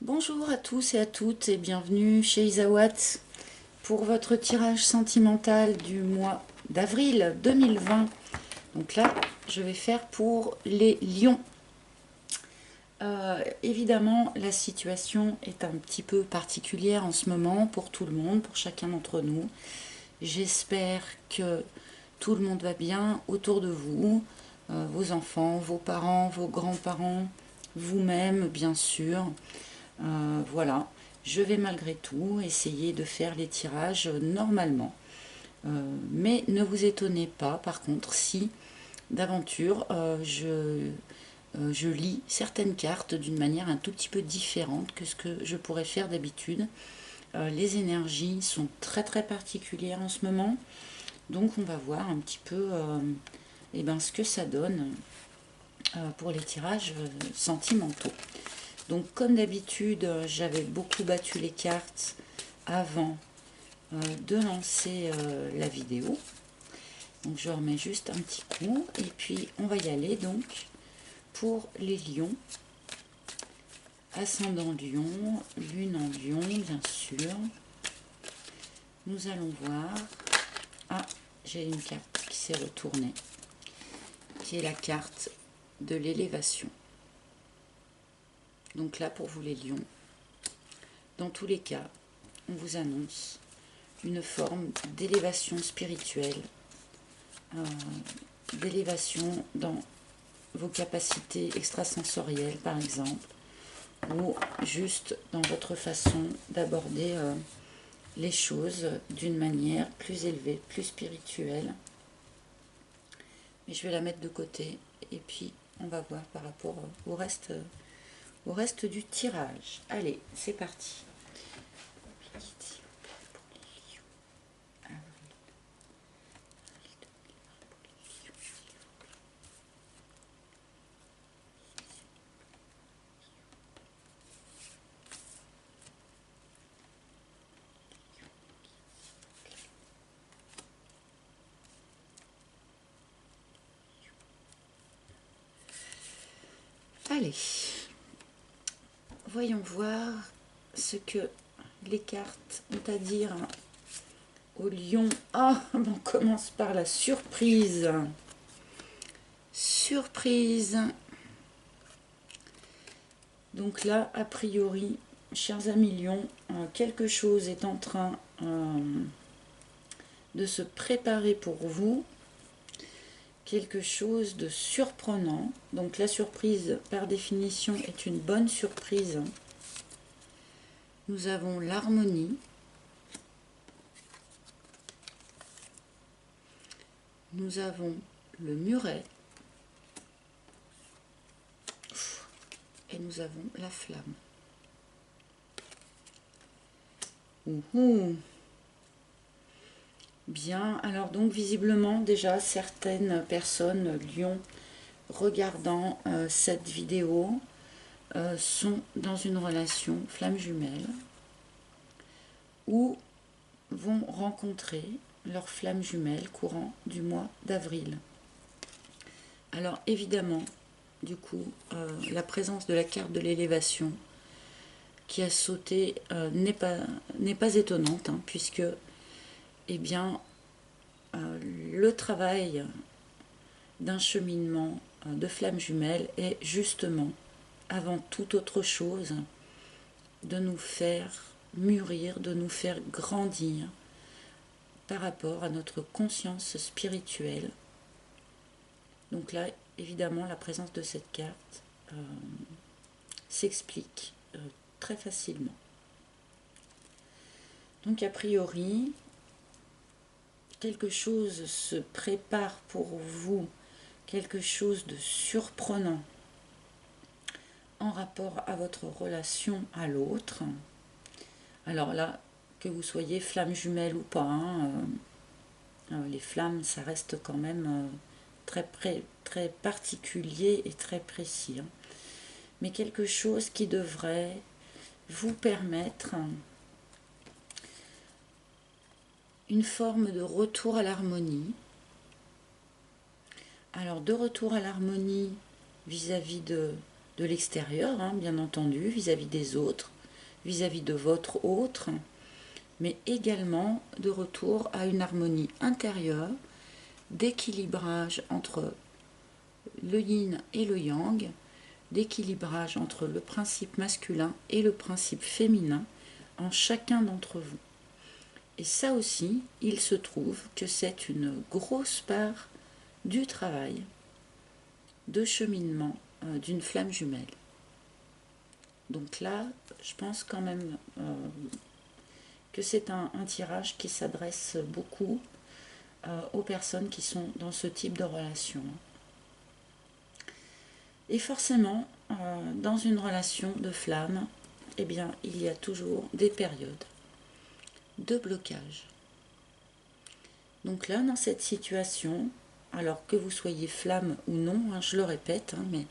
Bonjour à tous et à toutes et bienvenue chez Isawat pour votre tirage sentimental du mois d'avril 2020. Donc là, je vais faire pour les lions. Évidemment, la situation est un petit peu particulière en ce moment pour tout le monde, pour chacun d'entre nous. J'espère que tout le monde va bien autour de vous, vos enfants, vos parents, vos grands-parents, vous-même bien sûr. Voilà, je vais malgré tout essayer de faire les tirages normalement. Mais ne vous étonnez pas, par contre, si d'aventure je lis certaines cartes d'une manière un tout petit peu différente que ce que je pourrais faire d'habitude. Les énergies sont très très particulières en ce moment, donc on va voir un petit peu ce que ça donne pour les tirages sentimentaux. Donc comme d'habitude, j'avais beaucoup battu les cartes avant de lancer la vidéo. Donc je remets juste un petit coup et puis on va y aller donc pour les lions. Ascendant lion, lune en lion bien sûr. Nous allons voir. Ah, j'ai une carte qui s'est retournée, qui est la carte de l'élévation. Donc là pour vous les lions, dans tous les cas, on vous annonce une forme d'élévation spirituelle, d'élévation dans vos capacités extrasensorielles par exemple, ou juste dans votre façon d'aborder les choses d'une manière plus élevée, plus spirituelle. Mais je vais la mettre de côté et puis on va voir par rapport au reste du tirage. Allez, c'est parti. Allez, voyons voir ce que les cartes ont à dire au lion. Ah, on commence par la surprise. Surprise. Donc là, a priori, chers amis lions, quelque chose est en train de se préparer pour vous. Quelque chose de surprenant. Donc la surprise, par définition, est une bonne surprise. Nous avons l'harmonie. Nous avons le muret. Et nous avons la flamme. Ouhou. Bien, alors donc visiblement déjà certaines personnes, lions, regardant cette vidéo, sont dans une relation flamme jumelle ou vont rencontrer leur flamme jumelle courant du mois d'avril. Alors évidemment, du coup, la présence de la carte de l'élévation qui a sauté n'est pas étonnante, hein, puisque eh bien, le travail d'un cheminement de flamme jumelle est justement, avant toute autre chose, de nous faire mûrir, de nous faire grandir par rapport à notre conscience spirituelle. Donc là, évidemment, la présence de cette carte s'explique très facilement. Donc a priori, quelque chose se prépare pour vous, quelque chose de surprenant en rapport à votre relation à l'autre. Alors là, que vous soyez flamme jumelle ou pas, hein, les flammes, ça reste quand même très particulier et très précis. Hein. Mais quelque chose qui devrait vous permettre une forme de retour à l'harmonie. Alors de retour à l'harmonie vis-à-vis de l'extérieur, hein, bien entendu, vis-à-vis des autres, vis-à-vis de votre autre, mais également de retour à une harmonie intérieure, d'équilibrage entre le yin et le yang, d'équilibrage entre le principe masculin et le principe féminin en chacun d'entre vous. Et ça aussi, il se trouve que c'est une grosse part du travail de cheminement d'une flamme jumelle. Donc là, je pense quand même que c'est un tirage qui s'adresse beaucoup aux personnes qui sont dans ce type de relation. Et forcément, dans une relation de flamme, eh bien, il y a toujours des périodes de blocage. Donc là, dans cette situation, alors que vous soyez flamme ou non, je le répète, mais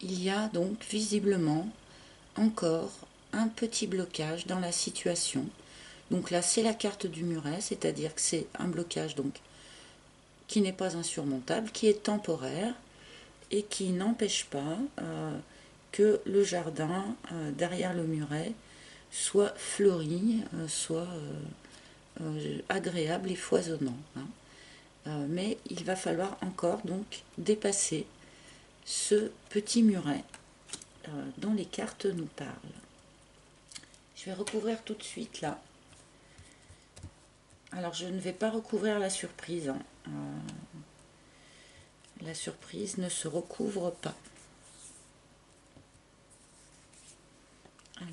il y a donc visiblement encore un petit blocage dans la situation. Donc là, c'est la carte du muret, c'est-à-dire que c'est un blocage donc qui n'est pas insurmontable, qui est temporaire et qui n'empêche pas que le jardin derrière le muret soit fleuri, soit agréable et foisonnant. Mais il va falloir encore donc dépasser ce petit muret dont les cartes nous parlent. Je vais recouvrir tout de suite là. Alors je ne vais pas recouvrir la surprise. La surprise ne se recouvre pas. Alors,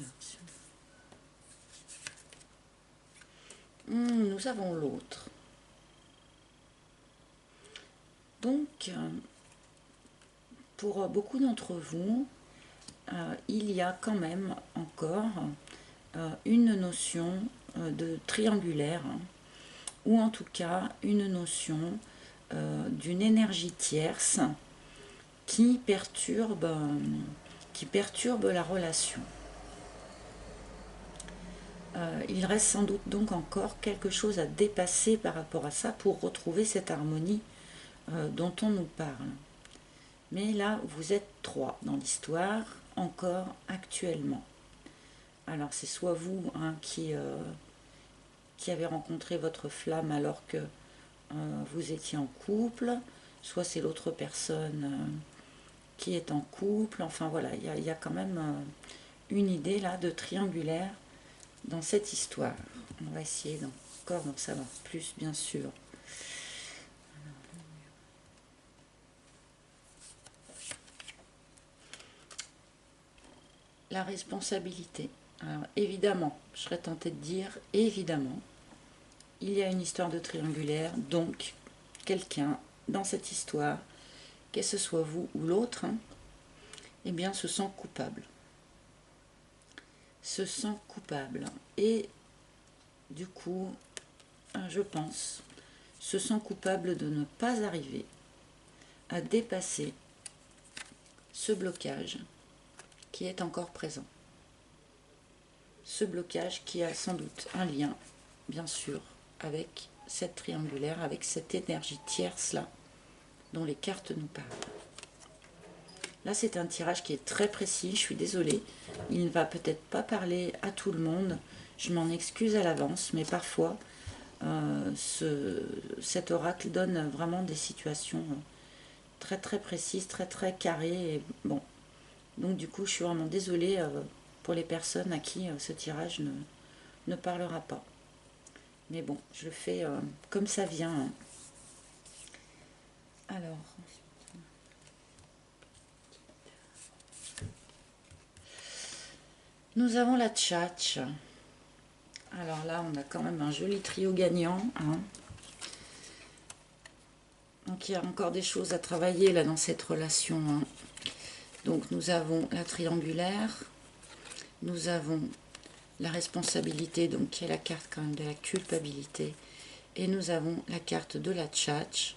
nous avons l'autre. Donc, pour beaucoup d'entre vous, il y a quand même encore une notion de triangulaire, ou en tout cas une notion d'une énergie tierce qui perturbe la relation. Il reste sans doute donc encore quelque chose à dépasser par rapport à ça pour retrouver cette harmonie dont on nous parle. Mais là, vous êtes 3 dans l'histoire, encore actuellement. Alors c'est soit vous qui avez rencontré votre flamme alors que vous étiez en couple, soit c'est l'autre personne qui est en couple. Enfin voilà, il y a quand même une idée là de triangulaire dans cette histoire. On va essayer encore d'en savoir plus, bien sûr. La responsabilité. Alors évidemment, je serais tentée de dire évidemment, il y a une histoire de triangulaire, donc quelqu'un dans cette histoire, que ce soit vous ou l'autre, eh bien se sent coupable. Se sent coupable. Et du coup, je pense, se sent coupable de ne pas arriver à dépasser ce blocage qui est encore présent. Ce blocage qui a sans doute un lien, bien sûr, avec cette triangulaire, avec cette énergie tierce-là, dont les cartes nous parlent. Là, c'est un tirage qui est très précis, je suis désolée. Il ne va peut-être pas parler à tout le monde, je m'en excuse à l'avance, mais parfois, cet oracle donne vraiment des situations très très précises, très très carrées. Et bon, donc du coup, je suis vraiment désolée pour les personnes à qui ce tirage ne parlera pas. Mais bon, je le fais comme ça vient. Alors, nous avons la tchatch. Alors là, on a quand même un joli trio gagnant. Donc il y a encore des choses à travailler là dans cette relation. Donc nous avons la triangulaire, nous avons la responsabilité, donc qui est la carte quand même de la culpabilité, et nous avons la carte de la tchatch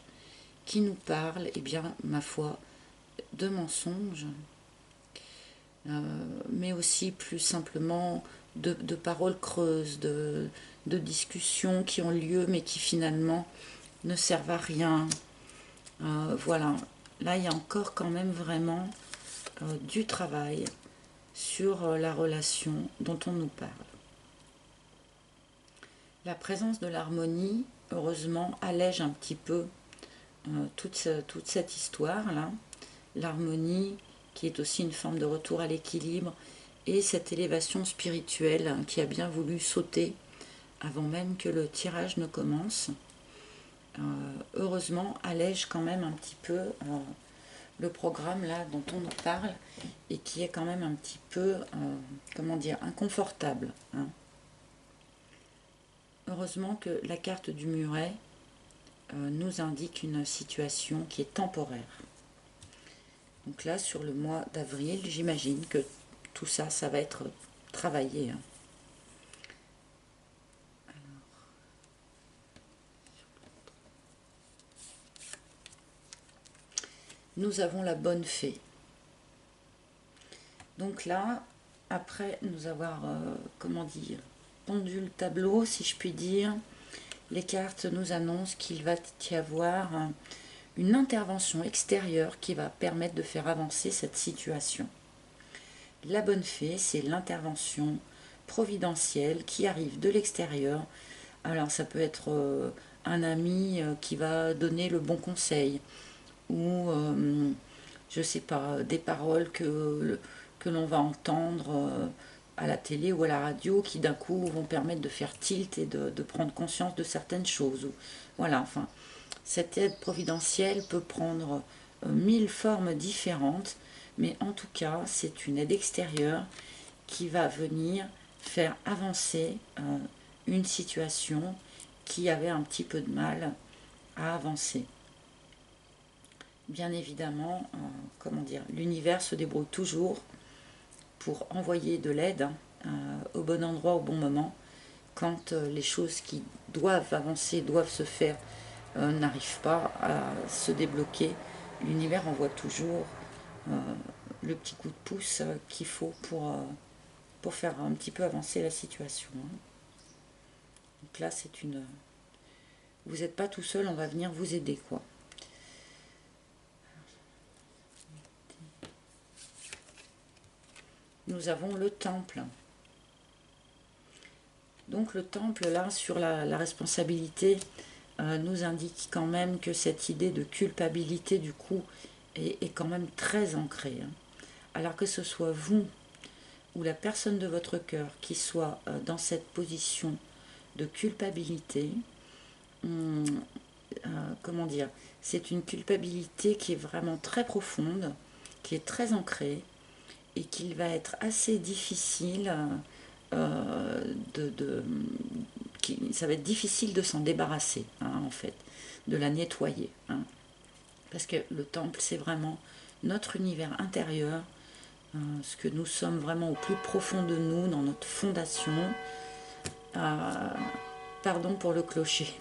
qui nous parle, eh bien, ma foi, de mensonges, mais aussi plus simplement de paroles creuses, de discussions qui ont lieu mais qui finalement ne servent à rien. Voilà, là il y a encore quand même vraiment du travail sur la relation dont on nous parle. La présence de l'harmonie, heureusement, allège un petit peu toute cette histoire-là. L'harmonie qui est aussi une forme de retour à l'équilibre et cette élévation spirituelle qui a bien voulu sauter avant même que le tirage ne commence, heureusement, allège quand même un petit peu le programme là dont on nous parle et qui est quand même un petit peu, comment dire, inconfortable. Hein. Heureusement que la carte du muret nous indique une situation qui est temporaire. Donc là, sur le mois d'avril, j'imagine que tout ça, ça va être travaillé. Hein. Nous avons la bonne fée. Donc là, après nous avoir, comment dire, pondu le tableau, si je puis dire, les cartes nous annoncent qu'il va y avoir une intervention extérieure qui va permettre de faire avancer cette situation. La bonne fée, c'est l'intervention providentielle qui arrive de l'extérieur. Alors ça peut être un ami qui va donner le bon conseil, ou je sais pas, des paroles que l'on va entendre à la télé ou à la radio qui d'un coup vont permettre de faire tilt et de prendre conscience de certaines choses. Voilà, enfin, cette aide providentielle peut prendre 1000 formes différentes, mais en tout cas, c'est une aide extérieure qui va venir faire avancer une situation qui avait un petit peu de mal à avancer. Bien évidemment, comment dire, l'univers se débrouille toujours pour envoyer de l'aide au bon endroit, au bon moment, quand les choses qui doivent avancer, doivent se faire, n'arrivent pas à se débloquer. L'univers envoie toujours le petit coup de pouce qu'il faut pour faire un petit peu avancer la situation. Donc là, c'est une... Vous n'êtes pas tout seul, on va venir vous aider, quoi. Nous avons le temple. Donc le temple, là, sur la responsabilité, nous indique quand même que cette idée de culpabilité, du coup, est quand même très ancrée. Hein. Alors que ce soit vous ou la personne de votre cœur qui soit dans cette position de culpabilité, comment dire, c'est une culpabilité qui est vraiment très profonde, qui est très ancrée, et qu'il va être assez difficile ça va être difficile de s'en débarrasser, hein, en fait, de la nettoyer. Hein. Parce que le temple, c'est vraiment notre univers intérieur, ce que nous sommes vraiment au plus profond de nous, dans notre fondation. Pardon pour le clocher.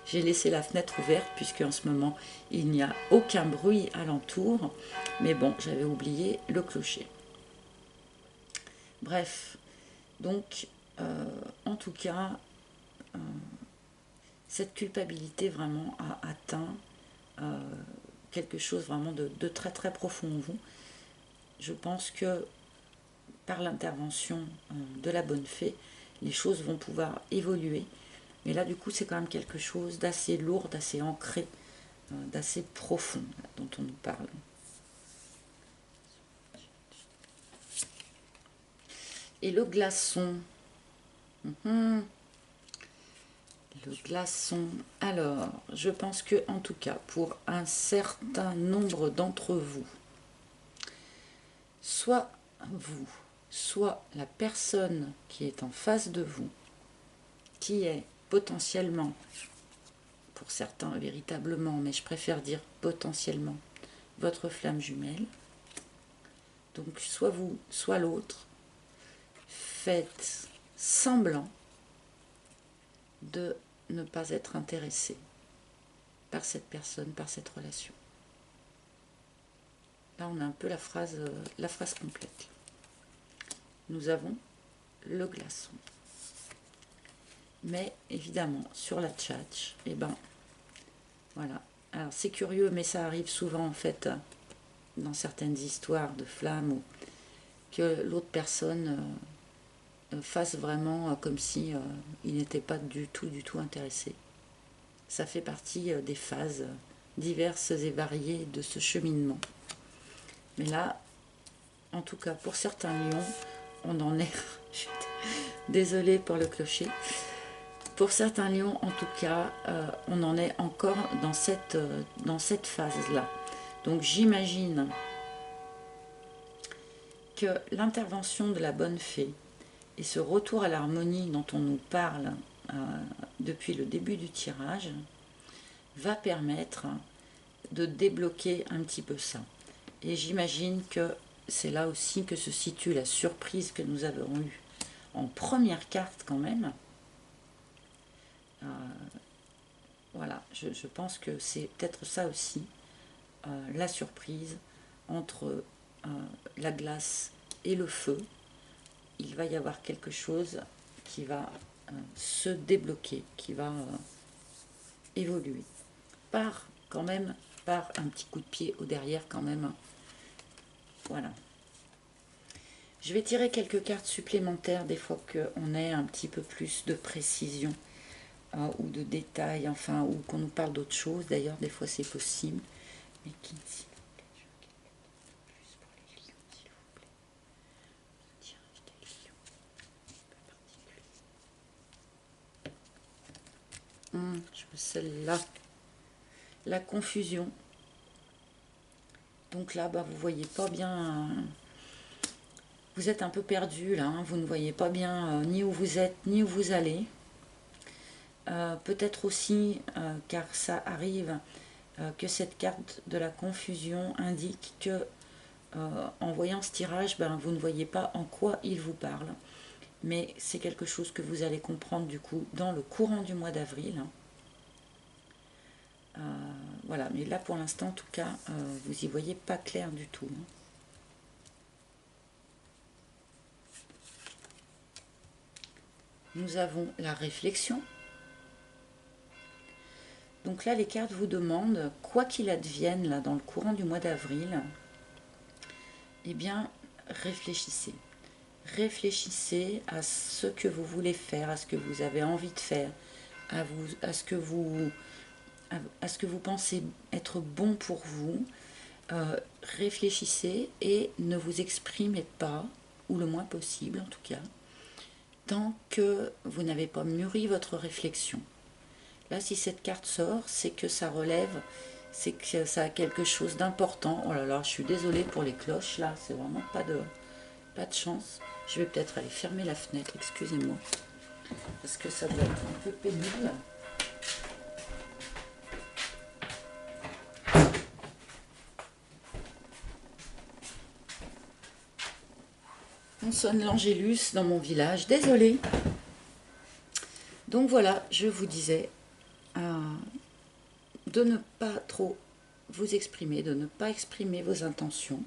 J'ai laissé la fenêtre ouverte puisque en ce moment il n'y a aucun bruit alentour. Mais bon, j'avais oublié le clocher. Bref, donc en tout cas, cette culpabilité vraiment a atteint quelque chose vraiment de très très profond en vous. Je pense que par l'intervention de la bonne fée, les choses vont pouvoir évoluer. Mais là, du coup, c'est quand même quelque chose d'assez lourd, d'assez ancré, d'assez profond dont on nous parle. Et le glaçon. Le glaçon. Alors, je pense que, en tout cas, pour un certain nombre d'entre vous, soit vous, soit la personne qui est en face de vous, qui est potentiellement, pour certains véritablement, mais je préfère dire potentiellement, votre flamme jumelle. Donc soit vous, soit l'autre, faites semblant de ne pas être intéressé par cette personne, par cette relation. Là, on a un peu la phrase complète. Nous avons le glaçon. Mais évidemment, sur la tchatch, eh ben, voilà. Alors c'est curieux, mais ça arrive souvent en fait dans certaines histoires de flammes où que l'autre personne fasse vraiment comme si il n'était pas du tout intéressé. Ça fait partie des phases diverses et variées de ce cheminement. Mais là, en tout cas, pour certains lions, on en est... Désolée pour le clocher. Pour certains lions, en tout cas, on en est encore dans cette phase-là. Donc j'imagine que l'intervention de la bonne fée et ce retour à l'harmonie dont on nous parle depuis le début du tirage va permettre de débloquer un petit peu ça. Et j'imagine que c'est là aussi que se situe la surprise que nous avons eue en première carte quand même. Voilà, je pense que c'est peut-être ça aussi, la surprise entre la glace et le feu. Il va y avoir quelque chose qui va se débloquer, qui va évoluer. Quand même, par un petit coup de pied au derrière quand même. Voilà. Je vais tirer quelques cartes supplémentaires des fois qu'on ait un petit peu plus de précision ou de détails, enfin, ou qu'on nous parle d'autre chose. D'ailleurs, des fois c'est possible. Mais qui, s'il vous plaît, je veux plus pour les lions, s'il vous plaît. Tirage des lions, un peu particulier. Je veux celle-là. La confusion. Donc là, bah, vous voyez pas bien. Vous êtes un peu perdu là. Vous ne voyez pas bien ni où vous êtes, ni où vous allez. Peut-être aussi, car ça arrive, que cette carte de la confusion indique que en voyant ce tirage, ben, vous ne voyez pas en quoi il vous parle. Mais c'est quelque chose que vous allez comprendre du coup dans le courant du mois d'avril. Voilà, mais là pour l'instant en tout cas, vous y voyez pas clair du tout. Nous avons la réflexion. Donc là, les cartes vous demandent, quoi qu'il advienne là dans le courant du mois d'avril, eh bien, réfléchissez. Réfléchissez à ce que vous voulez faire, à ce que vous avez envie de faire, à ce que vous pensez être bon pour vous. Réfléchissez et ne vous exprimez pas, ou le moins possible en tout cas, tant que vous n'avez pas mûri votre réflexion. Là, si cette carte sort, c'est que ça relève, c'est que ça a quelque chose d'important. Oh là là, je suis désolée pour les cloches, là, c'est vraiment pas de chance. Je vais peut-être aller fermer la fenêtre, excusez-moi, parce que ça doit être un peu pénible. On sonne l'Angélus dans mon village, désolée. Donc voilà, je vous disais de ne pas trop vous exprimer, de ne pas exprimer vos intentions,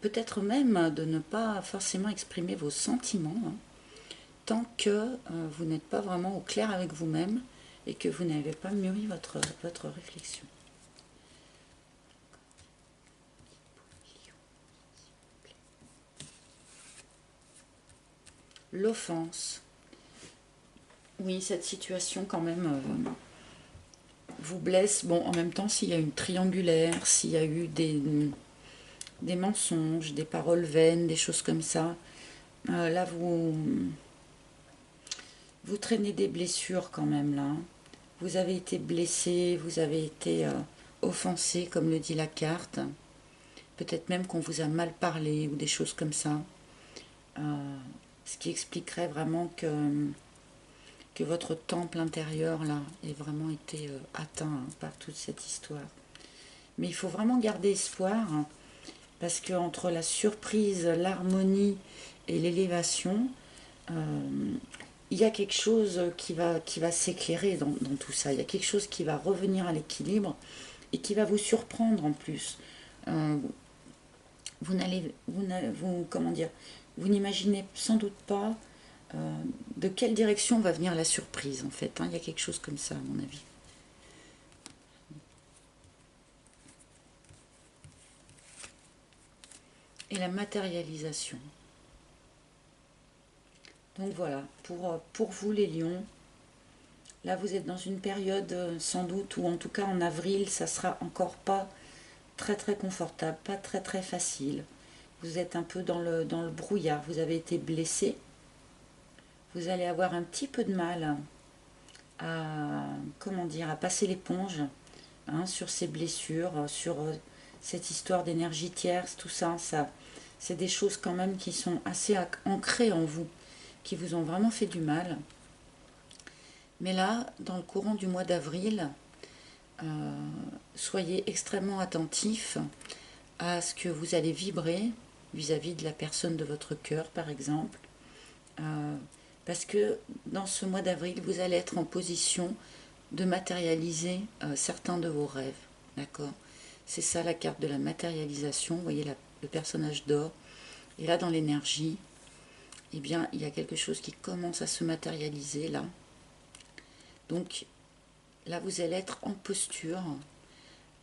peut-être même de ne pas forcément exprimer vos sentiments, tant que vous n'êtes pas vraiment au clair avec vous-même et que vous n'avez pas mûri votre réflexion. L'offense. Oui, cette situation quand même vous blesse. Bon, en même temps, s'il y a une triangulaire, s'il y a eu des mensonges, des paroles vaines, des choses comme ça, là, vous traînez des blessures quand même, là. Vous avez été blessé, vous avez été offensé, comme le dit la carte. Peut-être même qu'on vous a mal parlé ou des choses comme ça. Ce qui expliquerait vraiment que votre temple intérieur, là, ait vraiment été atteint par toute cette histoire. Mais il faut vraiment garder espoir, parce qu'entre la surprise, l'harmonie et l'élévation, il y a quelque chose qui va s'éclairer dans tout ça. Il y a quelque chose qui va revenir à l'équilibre et qui va vous surprendre en plus. Vous n'imaginez sans doute pas de quelle direction va venir la surprise en fait. Il y a quelque chose comme ça à mon avis. Et la matérialisation. Donc voilà, pour vous les lions, là vous êtes dans une période sans doute, ou en tout cas en avril, ça sera encore pas très très confortable, pas très très facile. Vous êtes un peu dans le brouillard, vous avez été blessé, vous allez avoir un petit peu de mal à, comment dire, à passer l'éponge sur ces blessures, sur cette histoire d'énergie tierce, tout ça, c'est des choses quand même qui sont assez ancrées en vous, qui vous ont vraiment fait du mal. Mais là, dans le courant du mois d'avril, soyez extrêmement attentifs à ce que vous allez vibrer vis-à-vis de la personne de votre cœur, par exemple. Parce que dans ce mois d'avril, vous allez être en position de matérialiser certains de vos rêves. D'accord? C'est ça la carte de la matérialisation. Vous voyez le personnage d'or. Et là, dans l'énergie, eh bien, il y a quelque chose qui commence à se matérialiser là. Donc, là, vous allez être en posture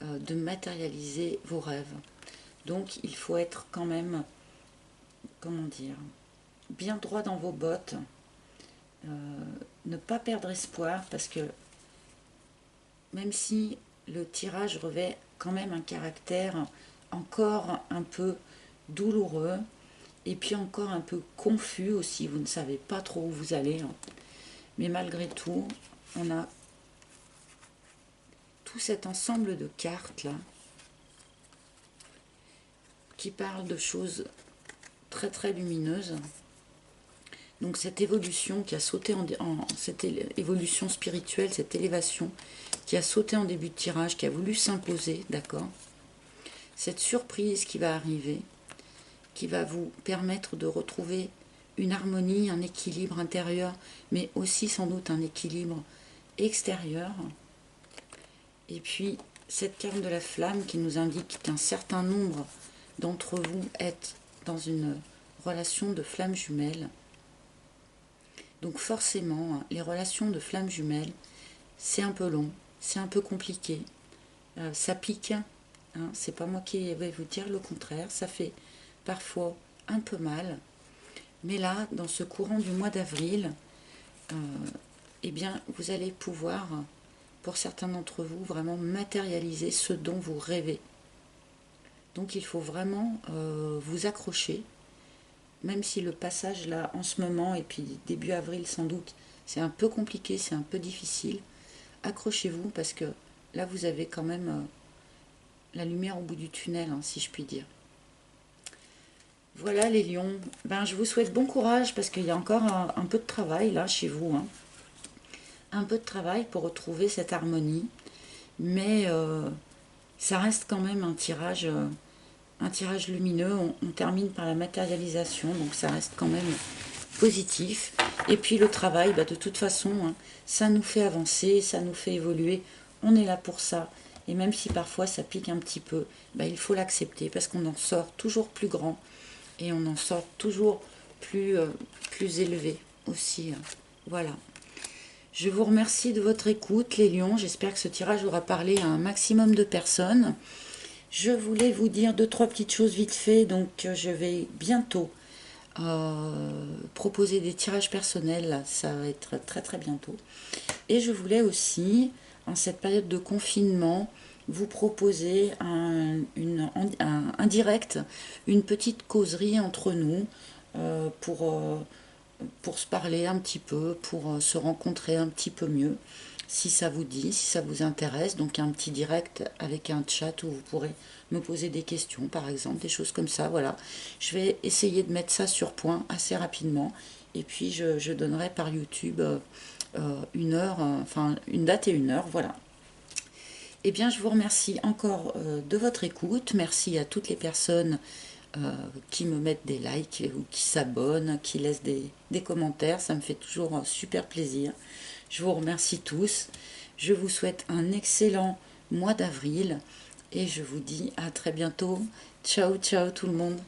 de matérialiser vos rêves. Donc, il faut être quand même, comment dire, bien droit dans vos bottes. Ne pas perdre espoir, parce que même si le tirage revêt quand même un caractère encore un peu douloureux, et puis encore un peu confus aussi, vous ne savez pas trop où vous allez, mais malgré tout, on a tout cet ensemble de cartes là, qui parlent de choses très très lumineuses. Donc cette évolution qui a sauté cette évolution spirituelle, cette élévation qui a sauté en début de tirage, qui a voulu s'imposer, d'accord. Cette surprise qui va arriver, qui va vous permettre de retrouver une harmonie, un équilibre intérieur, mais aussi sans doute un équilibre extérieur. Et puis cette carte de la flamme qui nous indique qu'un certain nombre d'entre vous êtes dans une relation de flamme jumelle. Donc forcément, les relations de flammes jumelles, c'est un peu long, c'est un peu compliqué, ça pique, c'est pas moi qui vais vous dire le contraire, ça fait parfois un peu mal, mais là, dans ce courant du mois d'avril, eh bien, vous allez pouvoir, pour certains d'entre vous, vraiment matérialiser ce dont vous rêvez. Donc il faut vraiment vous accrocher, même si le passage là en ce moment et puis début avril sans doute c'est un peu compliqué, c'est un peu difficile, accrochez-vous parce que là vous avez quand même la lumière au bout du tunnel, si je puis dire. Voilà les lions, je vous souhaite bon courage parce qu'il y a encore un peu de travail là chez vous, un peu de travail pour retrouver cette harmonie, mais ça reste quand même un tirage lumineux. On termine par la matérialisation, donc ça reste quand même positif. Et puis le travail, de toute façon, ça nous fait avancer, ça nous fait évoluer, on est là pour ça. Et même si parfois ça pique un petit peu, il faut l'accepter parce qu'on en sort toujours plus grand et on en sort toujours plus élevé aussi. Voilà. Je vous remercie de votre écoute, les lions. J'espère que ce tirage aura parlé à un maximum de personnes. Je voulais vous dire 2-3 petites choses vite fait. Donc, je vais bientôt proposer des tirages personnels. Là, ça va être très très bientôt. Et je voulais aussi, en cette période de confinement, vous proposer un direct, une petite causerie entre nous pour se parler un petit peu, pour se rencontrer un petit peu mieux, si ça vous dit, si ça vous intéresse. Donc un petit direct avec un chat où vous pourrez me poser des questions, par exemple, des choses comme ça, voilà. Je vais essayer de mettre ça sur point assez rapidement, et puis je donnerai par YouTube une heure, une date et une heure, voilà. Eh bien, je vous remercie encore de votre écoute. Merci à toutes les personnes qui me mettent des likes ou qui s'abonnent, qui laissent des commentaires. Ça me fait toujours super plaisir. Je vous remercie tous. Je vous souhaite un excellent mois d'avril et je vous dis à très bientôt. Ciao, ciao tout le monde.